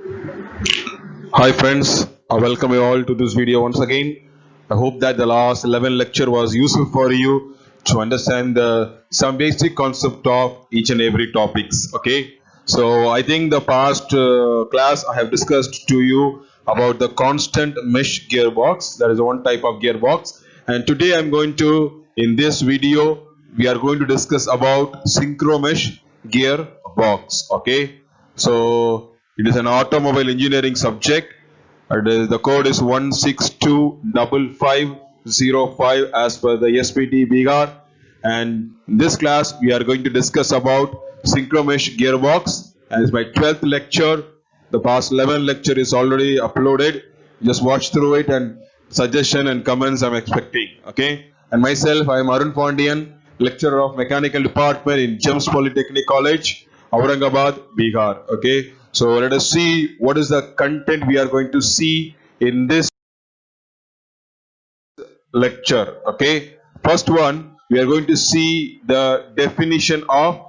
Hi friends, I welcome you all to this video once again. I hope that the last 11 lecture was useful for you to understand some basic concept of each and every topics. Okay, so I think the past class I have discussed to you about the constant mesh gearbox. That is one type of gearbox, and today I'm going to in this video we are going to discuss about synchro mesh gearbox. Okay, so it is an automobile engineering subject. The code is 1625505 as per the SPT Bihar. And in this class, we are going to discuss about synchromesh gearbox. And it's my 12th lecture. The past 11 lecture is already uploaded. Just watch through it and suggestion and comments I'm expecting. Okay. And myself, I am Arun Pondian, lecturer of mechanical department in GEMS Polytechnic College, Aurangabad, Bihar. Okay. So let us see what is the content we are going to see in this lecture. Okay. First one, we are going to see the definition of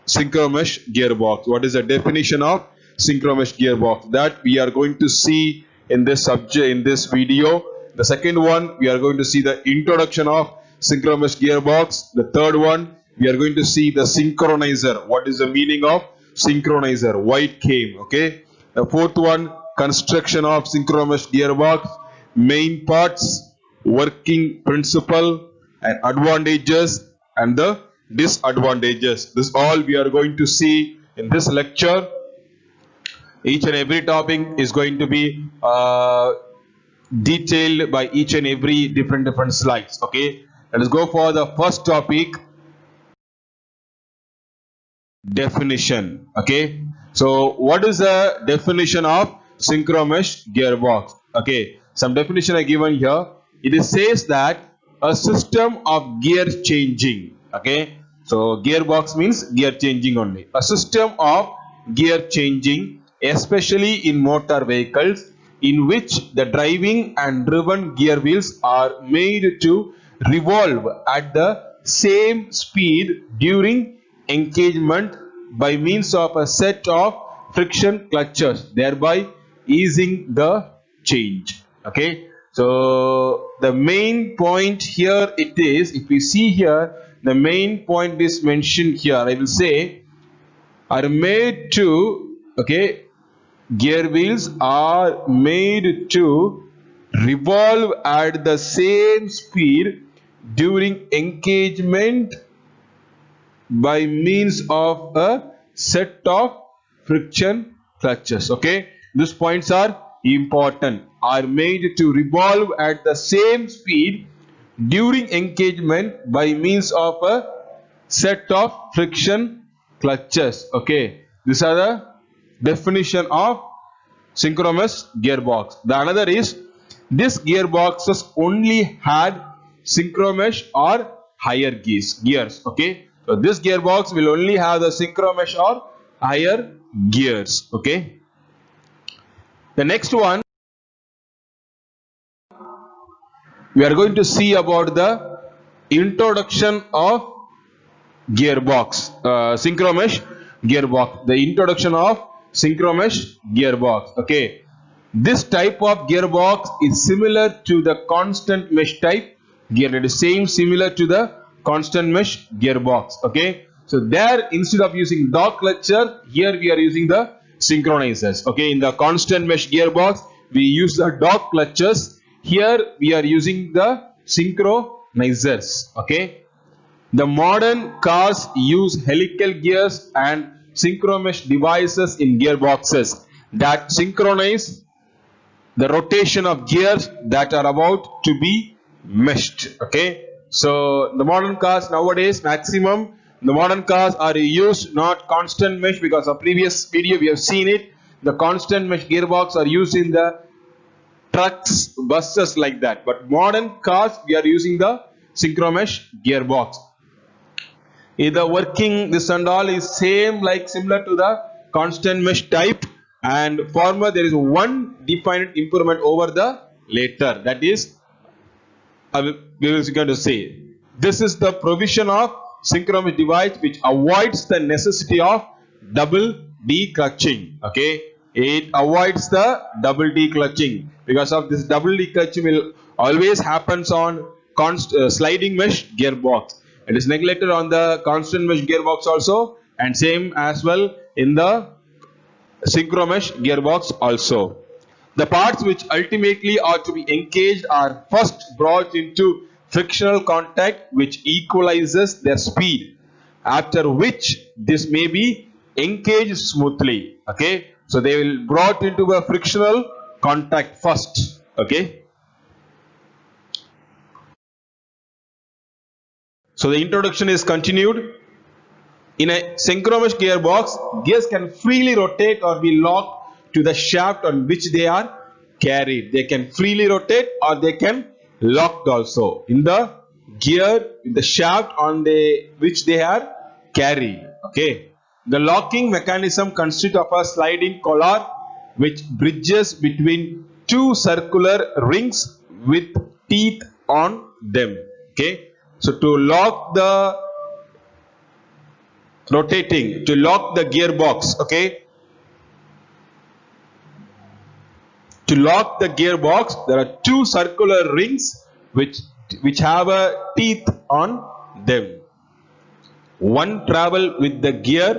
synchromesh gearbox. What is the definition of synchromesh gearbox? That we are going to see in this subject, in this video. The second one, we are going to see the introduction of synchromesh gearbox. The third one, we are going to see the synchronizer. What is the meaning of synchronizer? Why it came? Okay. The fourth one, construction of synchromesh gearbox, main parts, working principle and advantages and the disadvantages. This all we are going to see in this lecture. Each and every topic is going to be detailed by each and every different slides. Okay, let us go for the first topic, definition. Okay, so what is the definition of synchromesh gearbox? Okay, some definition I given here. It says that a system of gear changing. Okay, so gearbox means gear changing only. A system of gear changing, especially in motor vehicles, in which the driving and driven gear wheels are made to revolve at the same speed during engagement by means of a set of friction clutches, thereby easing the change. Okay, so the main point here it is, if we see here, the main point is mentioned here. I will say are made to, okay, gear wheels are made to revolve at the same speed during engagement by means of a set of friction clutches. Okay, these points are important. Are made to revolve at the same speed during engagement by means of a set of friction clutches. Okay, these are the definition of synchronous gearbox. The another is, this gearboxes only had synchromesh or higher gears. Okay, so this gearbox will only have the synchromesh or higher gears. Okay, the next one we are going to see about the introduction of gearbox, synchromesh gearbox. The introduction of synchromesh gearbox. Okay, this type of gearbox is similar to the constant mesh type gear. It is similar to the constant mesh gearbox. Okay, so there instead of using dog clutcher, here we are using the synchronizers. Okay, in the constant mesh gearbox we use the dog clutches. Here we are using the synchronizers. Okay, the modern cars use helical gears and synchromesh devices in gearboxes that synchronize the rotation of gears that are about to be meshed. Okay, so the modern cars nowadays, maximum the modern cars are used not constant mesh, because of previous video we have seen it. The constant mesh gearbox are used in the trucks, buses, like that, but modern cars we are using the synchromesh gearbox. The working, this and all is similar to the constant mesh type, and former there is one defined improvement over the later. That is, we will going to say this is the provision of synchromesh device which avoids the necessity of double declutching. Okay, It avoids the double declutching. Because of this double declutching will always happens on sliding mesh gearbox. It is neglected on the constant mesh gearbox also, and same as well in the synchro mesh gearbox also. The parts which ultimately are to be engaged are first brought into frictional contact which equalizes their speed, after which this may be engaged smoothly. Okay, so they will brought into a frictional contact first. Okay, so the introduction is continued. In a synchronous gearbox, gears can freely rotate or be locked to the shaft on which they are carried. They can freely rotate or they can locked also in the gear, in the shaft on which they are carried. Okay. The locking mechanism consists of a sliding collar which bridges between two circular rings with teeth on them. Okay. So to lock the to lock the gearbox, okay, to lock the gearbox there are two circular rings which have a teeth on them. One travel with the gear,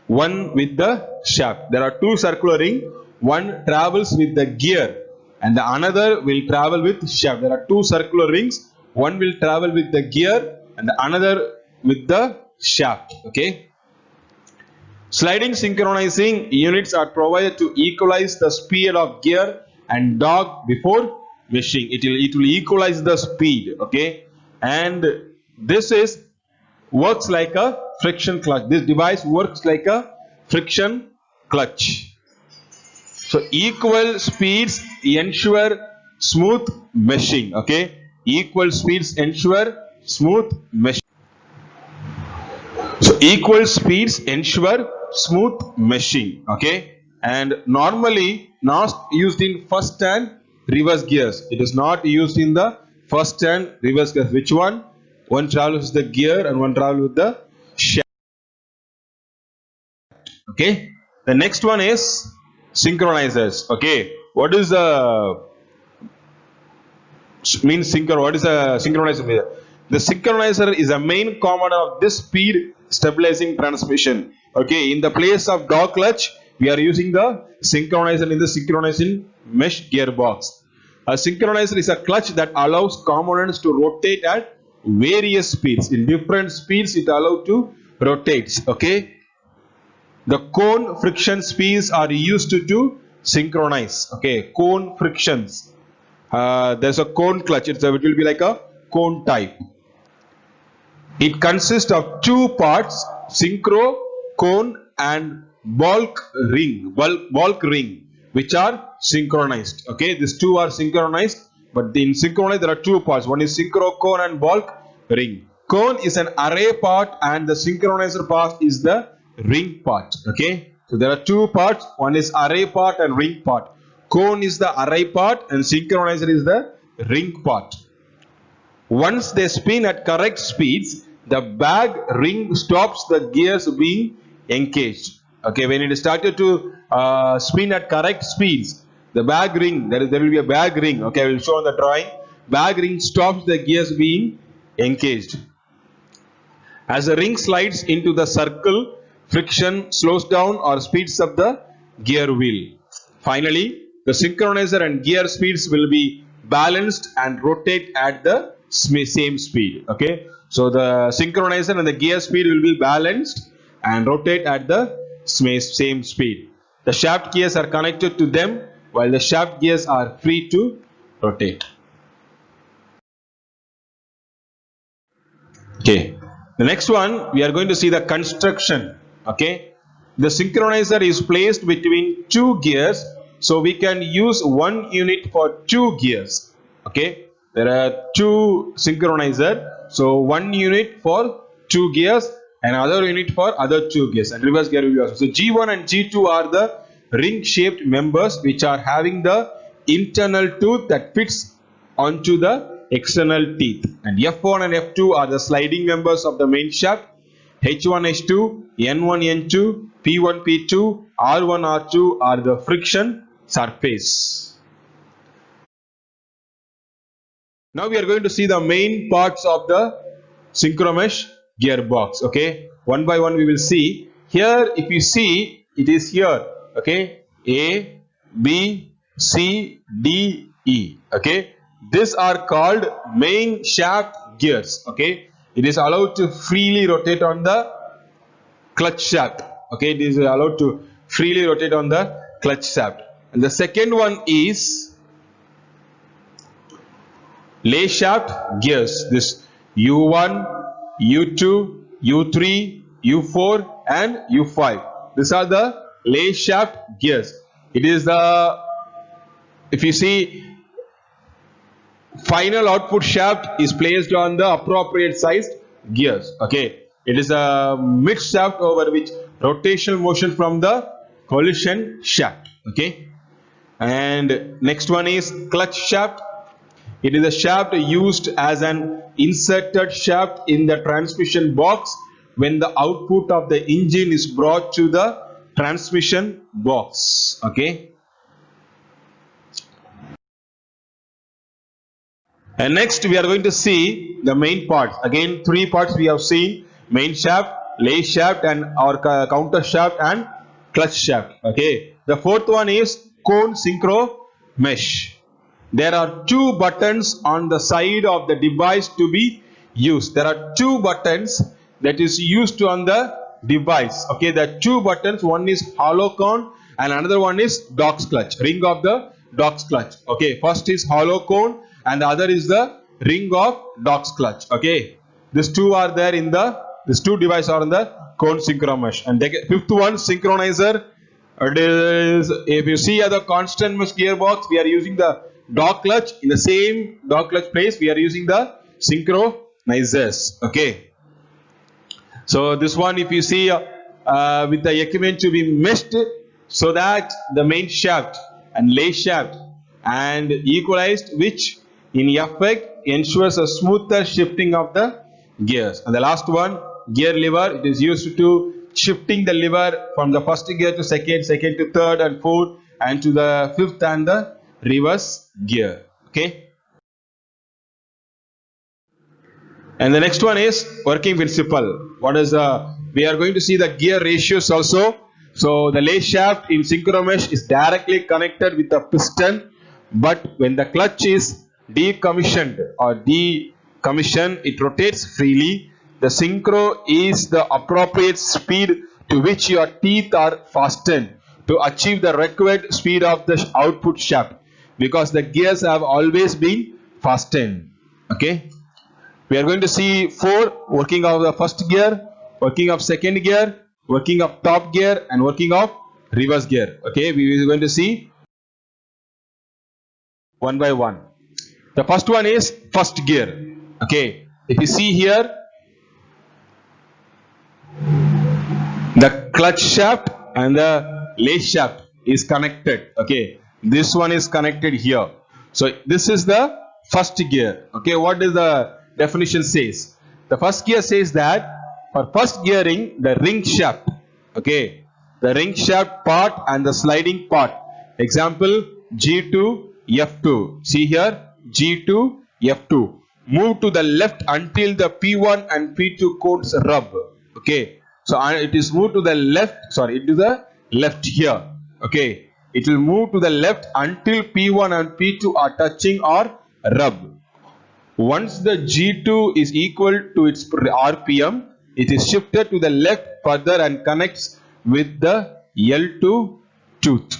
one with the shaft. There are two circular rings, one travels with the gear and the another will travel with shaft. There are two circular rings, one will travel with the gear and the another with the shaft. Okay. Sliding synchronizing units are provided to equalize the speed of gear and dog before meshing. It will equalize the speed. Okay, and this works like a friction clutch. This device works like a friction clutch. So equal speeds ensure smooth meshing. Okay, equal speeds ensure smooth meshing. So equal speeds ensure smooth meshing. Okay, and normally not used in first and reverse gears. It is not used in the first and reverse gears. Which one? One travels with the gear and one travels with the shaft. Okay, the next one is synchronizers. Okay, what is the means synchro? What is a synchronizer? The synchronizer is a main component of this speed stabilizing transmission. Okay, in the place of dog clutch, we are using the synchronizer in the synchronizing mesh gearbox. A synchronizer is a clutch that allows components to rotate at various speeds. In different speeds, it allows to rotate. Okay, the cone friction speeds are used to synchronize. Okay, cone frictions. There's a cone clutch. It will be like a cone type. It consists of two parts: synchro, cone, and bulk ring, which are synchronized. Okay, these two are synchronized, but in synchronized there are two parts. One is synchro cone and bulk ring. Cone is an array part, and the synchronizer part is the ring part. Okay, so there are two parts. One is array part and ring part. Cone is the array part, and synchronizer is the ring part. Once they spin at correct speeds, the bag ring stops the gears being engaged. Okay, when it is started to spin at correct speeds, the bag ring, there will be a bag ring. Okay, I will show on the drawing. Bag ring stops the gears being engaged. As the ring slides into the circle, friction slows down or speeds up the gear wheel. Finally, the synchronizer and gear speeds will be balanced and rotate at the same speed. Okay, so the synchronizer and the gear speed will be balanced and rotate at the same speed. The shaft gears are connected to them while the shaft gears are free to rotate. Okay, the next one we are going to see the construction. Okay, the synchronizer is placed between two gears, so we can use one unit for two gears. Okay, there are two synchronizer, so one unit for two gears and other unit for other two gears, and reverse gear will be also. So G1 and G2 are the ring shaped members which are having the internal tooth that fits onto the external teeth, and F1 and F2 are the sliding members of the main shaft. H1 H2, N1 N2, P1 P2, R1 R2 are the friction surface. Now we are going to see the main parts of the synchromesh gearbox. Okay, one by one we will see. Here, if you see, it is here. Okay, A, B, C, D, E. Okay, these are called main shaft gears. Okay, it is allowed to freely rotate on the clutch shaft. Okay, it is allowed to freely rotate on the clutch shaft. And the second one is lay shaft gears. This U1, U2, U3, U4 and U5. These are the lay shaft gears. It is the, if you see, final output shaft is placed on the appropriate sized gears. Okay, it is a mid shaft over which rotational motion from the collision shaft. Okay, and next one is clutch shaft. It is a shaft used as an inserted shaft in the transmission box when the output of the engine is brought to the transmission box. Okay. And next we are going to see the main parts. Again, three parts we have seen: main shaft, lay shaft and our counter shaft and clutch shaft. Okay. The fourth one is cone synchro mesh. There are two buttons on the side of the device to be used. There are two buttons that is used on the device. Okay, there are two buttons. One is hollow cone and another one is Dog's clutch, ring of the Dog's clutch. Okay, first is hollow cone and the other is the ring of Dog's clutch. Okay, these two are there in the, these two devices are in the cone synchro mesh. And the fifth one, synchronizer. It is, if you see at the constant mesh gearbox, we are using the dog clutch. In the same dog clutch place, we are using the synchronizers. Okay. So this one, if you see with the equipment to be meshed so that the main shaft and lay shaft and equalized, which in effect ensures a smoother shifting of the gears. And the last one, gear lever. It is used to shifting the lever from the first gear to second, second to third and fourth, and to the fifth and the reverse gear. Okay. And the next one is working principle. What is we are going to see the gear ratios also. So the lay shaft in synchromesh is directly connected with the piston, but when the clutch is decommissioned or decommissioned, it rotates freely. The synchro is the appropriate speed to which your teeth are fastened to achieve the required speed of the output shaft, because the gears have always been fastened. Okay. We are going to see four: working of the first gear, working of second gear, working of top gear and working of reverse gear. Okay, we are going to see one by one. The first one is first gear. Okay, if you see here, the clutch shaft and the lay shaft is connected. Okay, this one is connected here. So this is the first gear. Okay, what does the definition says? The first gear says that for first gearing, the ring shaft, okay, the ring shaft part and the sliding part, example G2 F2, see here, G2 F2, move to the left until the P1 and P2 cones rub. Okay, so it is moved to the left, sorry, to the left here. Okay, it will move to the left until P1 and P2 are touching or rub. Once the G2 is equal to its RPM, it is shifted to the left further and connects with the L2 tooth.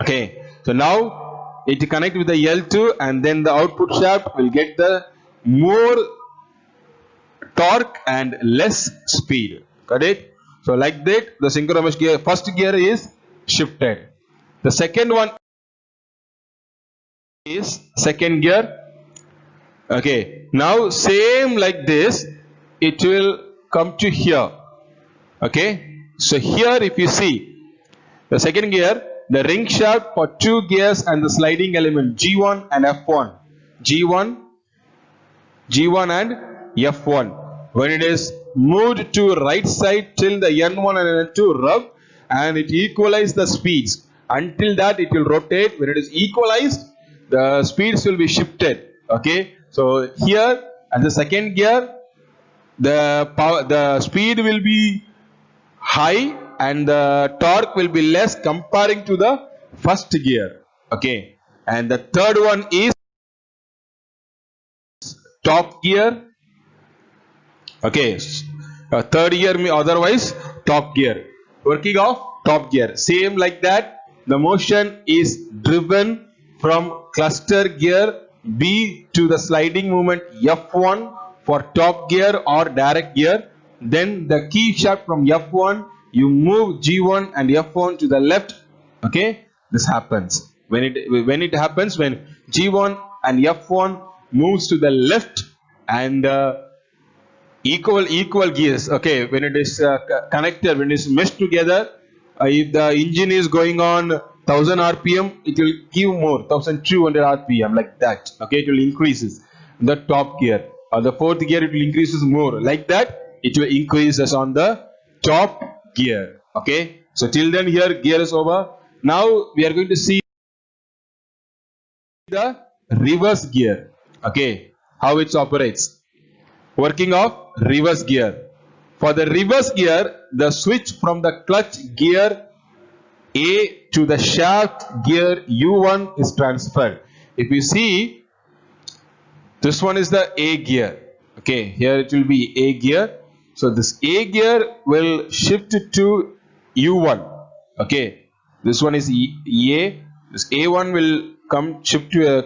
Okay, so now it connects with the L2 and then the output shaft will get the more torque and less speed. Got it? So like that, the synchronous gear, first gear is shifted. The second one is second gear. Okay, now same like this, it will come to here. Okay, so here if you see the second gear, the ring shaft for two gears and the sliding element G1 and F1, G1 and F1. When it is moved to right side till the N1 and N2 rub, and it equalizes the speeds. Until that it will rotate. When it is equalized, the speeds will be shifted. Okay, so here at the second gear, the speed will be high and the torque will be less comparing to the first gear. Okay, and the third one is top gear. Okay, third gear otherwise top gear. Working of top gear, same like that. The motion is driven from cluster gear B to the sliding movement F1 for top gear or direct gear. Then the key shaft from F1, you move G1 and F1 to the left. Okay, this happens when it happens when G1 and F1 moves to the left, and equal gears. Okay, when it is connected, when it is meshed together, if the engine is going on 1000 rpm, it will give more 1200 rpm, like that. Okay, it will increases the top gear, or the fourth gear it will increases more, like that it will increases on the top gear. Okay, so till then here gear is over. Now we are going to see the reverse gear. Okay, how it operates. Working of reverse gear. For the reverse gear, the switch from the clutch gear A to the shaft gear U1 is transferred. If you see, this one is the A gear. Okay, here it will be A gear. So this A gear will shift to U1. Okay, this one is A. This A1 will come shift to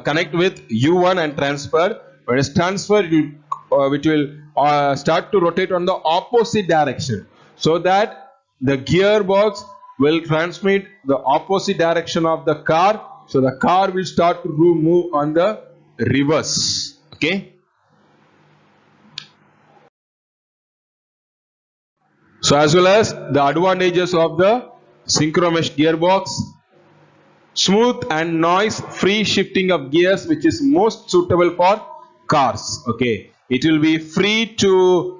connect with U1 and transfer. When it's transferred, it will start to rotate on the opposite direction, so that the gearbox will transmit the opposite direction of the car. So the car will start to move on the reverse. Okay. So as well as the advantages of the synchromesh gearbox: smooth and noise free shifting of gears, which is most suitable for cars. Okay, it will be free to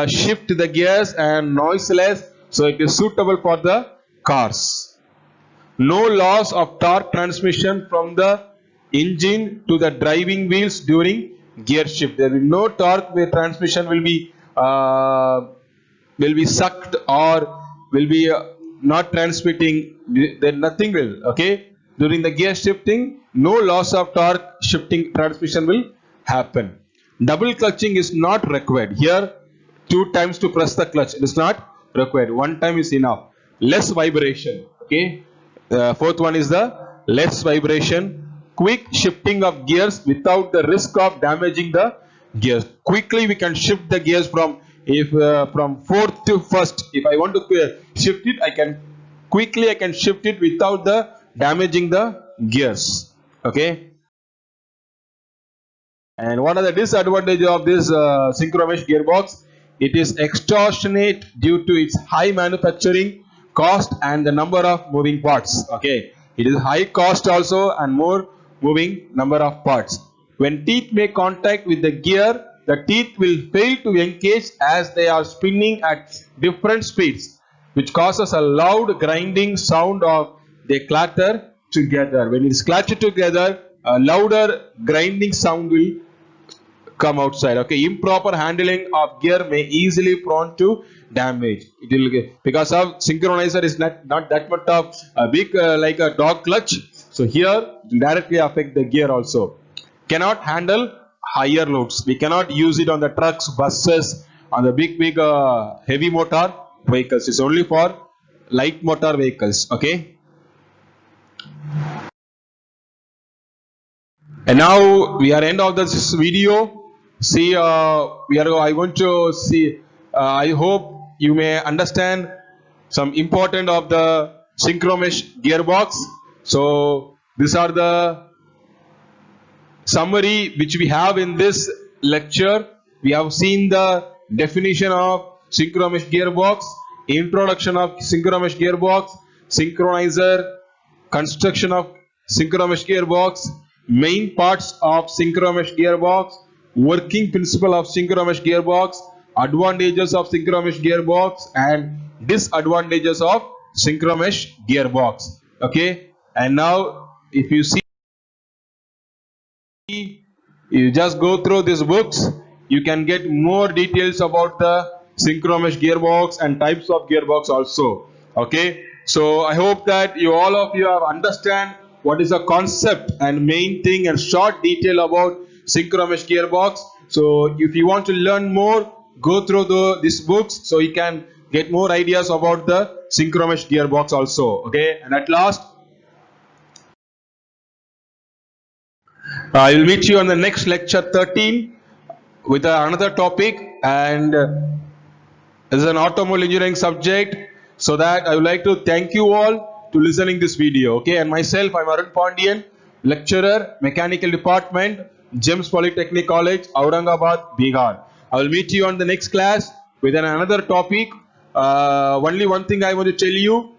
shift the gears and noiseless, so it is suitable for the cars. No loss of torque transmission from the engine to the driving wheels during gear shift. There will be no torque where transmission will be sucked or will be not transmitting. Then nothing will. Okay, during the gear shifting, no loss of torque shifting transmission will happen. Double clutching is not required. Here 2 times to press the clutch, it is not required. 1 time is enough. Less vibration. Okay, fourth one is the less vibration. Quick shifting of gears without the risk of damaging the gears. Quickly we can shift the gears from fourth to first. If I want to shift it, I can shift it without the damaging the gears. Okay. And what are the disadvantages of this synchromesh gearbox? It is extortionate due to its high manufacturing cost and the number of moving parts. Okay, it is high cost also and more moving number of parts. When teeth make contact with the gear, the teeth will fail to engage as they are spinning at different speeds, which causes a loud grinding sound of they clatter together. When it is clattered together, a louder grinding sound will come outside. Okay, improper handling of gear may easily prone to damage. It will, because of synchronizer is not that much of a big like a dog clutch. So here it will directly affect the gear also. Cannot handle higher loads. We cannot use it on the trucks, buses, on the big heavy motor vehicles. It's only for light motor vehicles. Okay. And now we are end of this video. See, I want to see. I hope you may understand some important of the synchromesh gearbox. So these are the summary which we have in this lecture. We have seen the definition of synchromesh gearbox, introduction of synchromesh gearbox, synchronizer, construction of synchromesh gearbox, main parts of synchromesh gearbox, working principle of synchromesh gearbox, advantages of synchromesh gearbox and disadvantages of synchromesh gearbox. Okay, and now if you see, you just go through these books, you can get more details about the synchromesh gearbox and types of gearbox also. Okay, so I hope that you all of you have understand what is the concept and main thing and short detail about synchromesh gearbox. So if you want to learn more, go through these books so you can get more ideas about the synchromesh gearbox also. Okay, and at last I will meet you on the next lecture 13 with another topic, and this is an automobile engineering subject. So that I would like to thank you all to listening this video. Okay, and myself, I'm Arun Pandian, lecturer, mechanical department, GEMS Polytechnic College, Aurangabad, Bihar. I will meet you on the next class with another topic. Only one thing I want to tell you.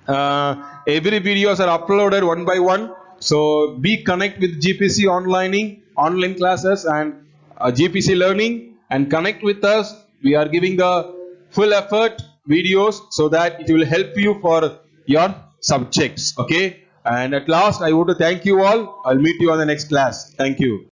Every videos are uploaded one by one. So be connect with GPC online classes and GPC learning and connect with us. We are giving the full effort videos so that it will help you for your subjects. Okay. And at last, I want to thank you all. I'll meet you on the next class. Thank you.